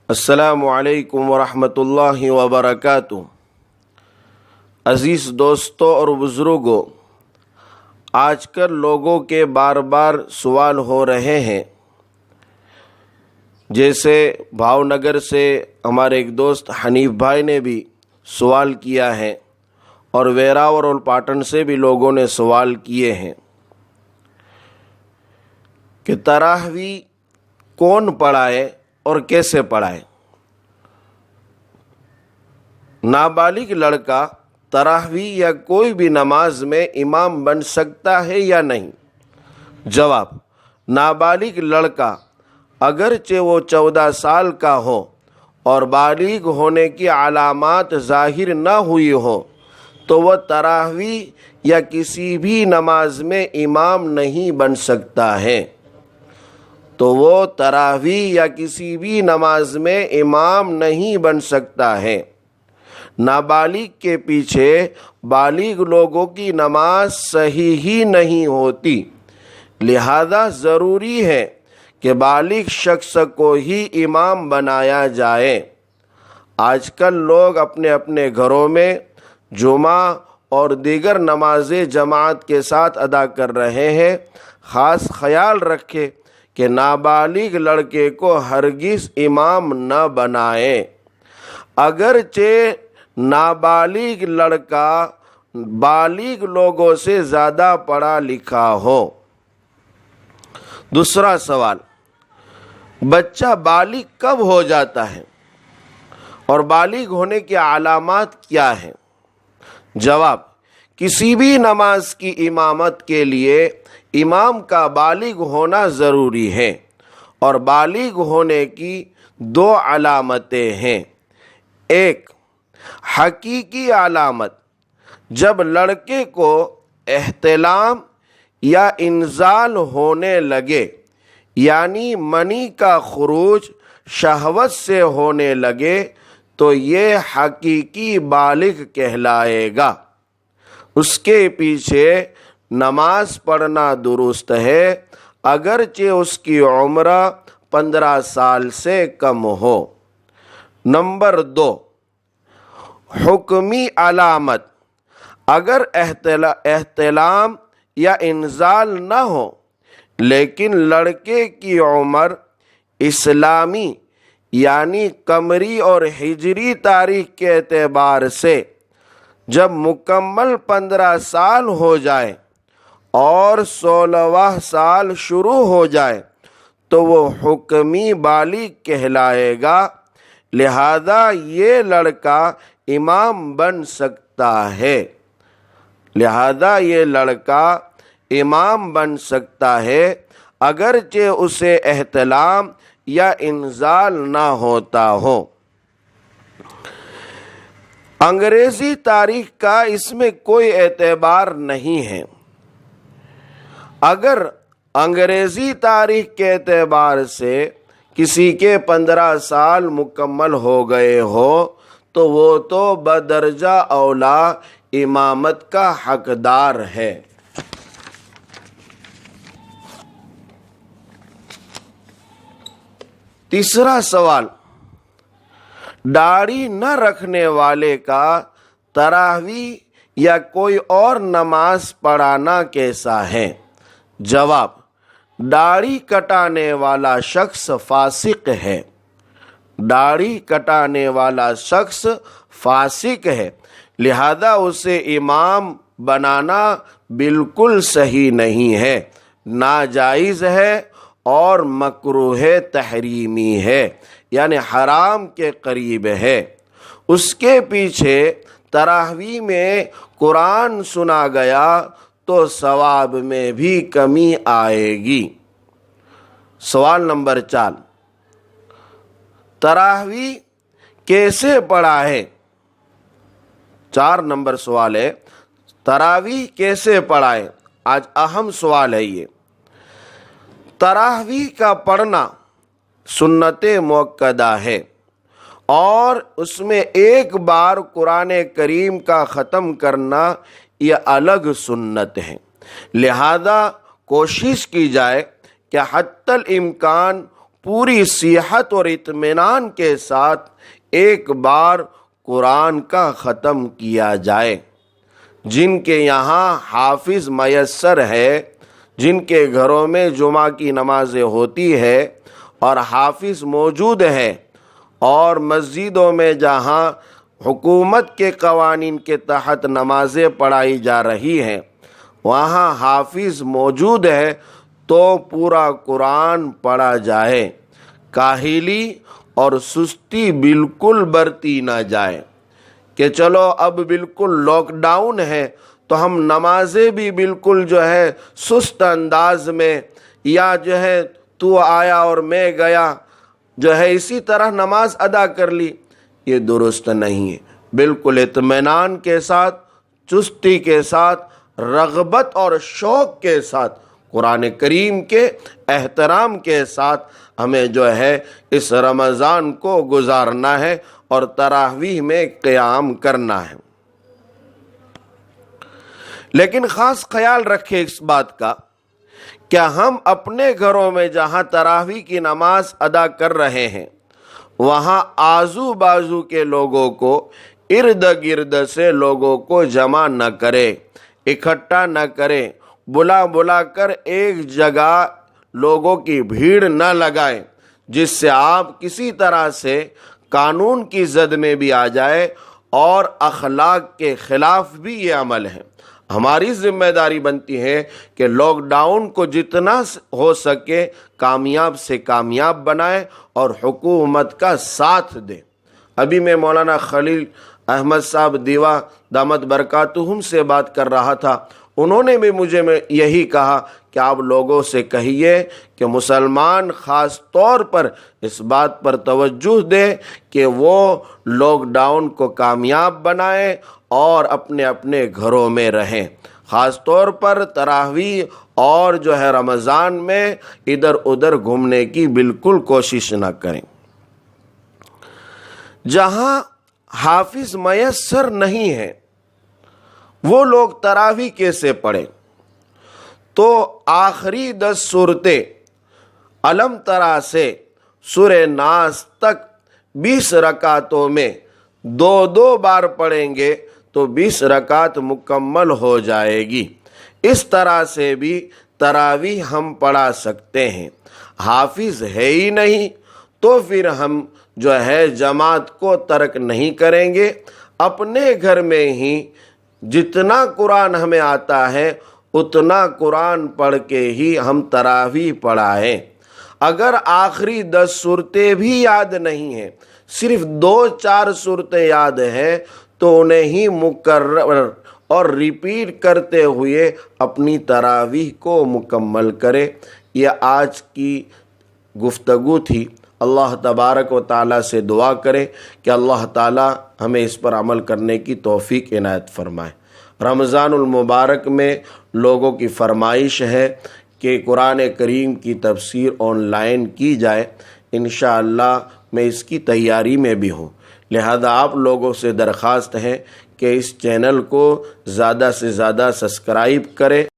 السلام علیکم ورحمۃ اللہ وبرکاتہ۔ عزیز دوستوں اور بزرگوں، آج کل لوگوں کے بار بار سوال ہو رہے ہیں، جیسے بھاؤنگر سے ہمارے ایک دوست حنیف بھائی نے بھی سوال کیا ہے، اور ویراور اور پاٹن سے بھی لوگوں نے سوال کیے ہیں کہ تراویح کون پڑھائے اور کیسے پڑھائے۔ نابالغ لڑکا تراویح یا کوئی بھی نماز میں امام بن سکتا ہے یا نہیں؟ جواب: نابالغ لڑکا اگرچہ وہ 14 سال کا ہو اور بالغ ہونے کی علامات ظاہر نہ ہوئی ہو تو وہ تراویح یا کسی بھی نماز میں امام نہیں بن سکتا ہے، امام نہیں بن سکتا ہے۔ نابالغ کے پیچھے بالغ لوگوں کی نماز صحیح ہی نہیں ہوتی، لہذا ضروری ہے کہ بالغ شخص کو ہی امام بنایا جائے۔ آج کل لوگ اپنے اپنے گھروں میں جمعہ اور دیگر نمازیں جماعت کے ساتھ ادا کر رہے ہیں۔ خاص خیال رکھیں کہ نابالغ لڑکے کو ہرگز امام نہ بنائیں، اگرچہ نابالغ لڑکا بالغ لوگوں سے زیادہ پڑھا لکھا ہو۔ دوسرا سوال: بچہ بالغ کب ہو جاتا ہے اور بالغ ہونے کی علامات کیا ہیں؟ جواب: کسی بھی نماز کی امامت کے لیے امام کا بالغ ہونا ضروری ہے، اور بالغ ہونے کی 2 علامتیں ہیں۔ ایک، حقیقی علامت: جب لڑکے کو احتلام یا انزال ہونے لگے، یعنی منی کا خروج شہوت سے ہونے لگے، تو یہ حقیقی بالغ کہلائے گا۔ اس کے پیچھے نماز پڑھنا درست ہے، اگرچہ اس کی عمر 15 سال سے کم ہو۔ نمبر 2، حکمی علامت: اگر احتلام یا انزال نہ ہو لیکن لڑکے کی عمر اسلامی یعنی قمری اور ہجری تاریخ کے اعتبار سے جب مکمل 15 سال ہو جائے اور 16واں سال شروع ہو جائے تو وہ حکمی بالغ کہلائے گا، لہذا یہ لڑکا امام بن سکتا ہے، اگرچہ اسے احتلام یا انزال نہ ہوتا ہو۔ انگریزی تاریخ کا اس میں کوئی اعتبار نہیں ہے۔ اگر انگریزی تاریخ کے اعتبار سے کسی کے 15 سال مکمل ہو گئے ہو تو وہ تو بدرجہ اولا امامت کا حقدار ہے۔ تیسرا سوال: داڑھی نہ رکھنے والے کا تراویح یا کوئی اور نماز پڑھانا کیسا ہے؟ جواب: داڑھی کٹانے والا شخص فاسق ہے۔ لہذا اسے امام بنانا بالکل صحیح نہیں ہے، ناجائز ہے اور مکروہ تحریمی ہے، یعنی حرام کے قریب ہے۔ اس کے پیچھے تراویح میں قرآن سنا گیا تو ثواب میں بھی کمی آئے گی۔ سوال نمبر 4، تراویح کیسے پڑھائے؟ 4 نمبر سوال ہے، تراویح کیسے پڑھائے؟ آج اہم سوال ہے یہ۔ تراویح کا پڑھنا سنت مؤکدہ ہے، اور اس میں ایک بار قرآن کریم کا ختم کرنا یہ الگ سنت ہے، لہذا کوشش کی جائے کہ حتی الامکان پوری صحت اور اطمینان کے ساتھ ایک بار قرآن کا ختم کیا جائے۔ جن کے یہاں حافظ میسر ہے، جن کے گھروں میں جمعہ کی نمازیں ہوتی ہے اور حافظ موجود ہے، اور مسجدوں میں جہاں حکومت کے قوانین کے تحت نمازیں پڑھائی جا رہی ہیں، وہاں حافظ موجود ہے تو پورا قرآن پڑھا جائے۔ کاہلی اور سستی بالکل برتی نہ جائے کہ چلو اب بالکل لاک ڈاؤن ہے تو ہم نمازیں بھی بالکل سست انداز میں، یا تو آیا اور میں گیا اسی طرح نماز ادا کر لی، یہ درست نہیں ہے۔ بالکل اطمینان کے ساتھ، چستی کے ساتھ، رغبت اور شوق کے ساتھ، قرآن کریم کے احترام کے ساتھ ہمیں اس رمضان کو گزارنا ہے اور تراویح میں قیام کرنا ہے۔ لیکن خاص خیال رکھیں اس بات کا کہ ہم اپنے گھروں میں جہاں تراویح کی نماز ادا کر رہے ہیں، وہاں آزو بازو کے لوگوں کو، ارد گرد سے لوگوں کو جمع نہ کرے، اکٹھا نہ کرے، بلا بلا کر ایک جگہ لوگوں کی بھیڑ نہ لگائیں، جس سے آپ کسی طرح سے قانون کی زد میں بھی آ جائے اور اخلاق کے خلاف بھی یہ عمل ہے۔ ہماری ذمہ داری بنتی ہے کہ لاک ڈاؤن کو جتنا ہو سکے کامیاب سے کامیاب بنائے اور حکومت کا ساتھ دے۔ ابھی میں مولانا خلیل احمد صاحب دیوا دامت برکاتہم سے بات کر رہا تھا، انہوں نے بھی مجھے یہی کہا کہ آپ لوگوں سے کہیے کہ مسلمان خاص طور پر اس بات پر توجہ دے کہ وہ لاک ڈاؤن کو کامیاب بنائیں اور اپنے اپنے گھروں میں رہیں، خاص طور پر تراویح اور رمضان میں ادھر ادھر گھومنے کی بالکل کوشش نہ کریں۔ جہاں حافظ میسر نہیں ہے وہ لوگ تراویح کیسے پڑھیں؟ تو آخری 10 صورتیں علم ترا سے سورہ ناس تک 20 رکعتوں میں 2 بار پڑھیں گے تو 20 رکعت مکمل ہو جائے گی۔ اس طرح سے بھی تراویح ہم پڑھا سکتے ہیں۔ حافظ ہے ہی نہیں تو پھر ہم جماعت کو ترک نہیں کریں گے، اپنے گھر میں ہی جتنا قرآن ہمیں آتا ہے اتنا قرآن پڑھ کے ہی ہم تراویح پڑھائیں۔ اگر آخری 10 صورتیں بھی یاد نہیں ہیں، صرف 2-4 صورتیں یاد ہیں، تو انہیں ہی مکرر اور ریپیٹ کرتے ہوئے اپنی تراویح کو مکمل کرے۔ یہ آج کی گفتگو تھی۔ اللہ تبارک و تعالیٰ سے دعا کریں کہ اللہ تعالیٰ ہمیں اس پر عمل کرنے کی توفیق عنایت فرمائے۔ رمضان المبارک میں لوگوں کی فرمائش ہے کہ قرآن کریم کی تفسیر آن لائن کی جائے۔ انشاءاللہ میں اس کی تیاری میں بھی ہوں، لہذا آپ لوگوں سے درخواست ہے کہ اس چینل کو زیادہ سے زیادہ سبسکرائب کریں۔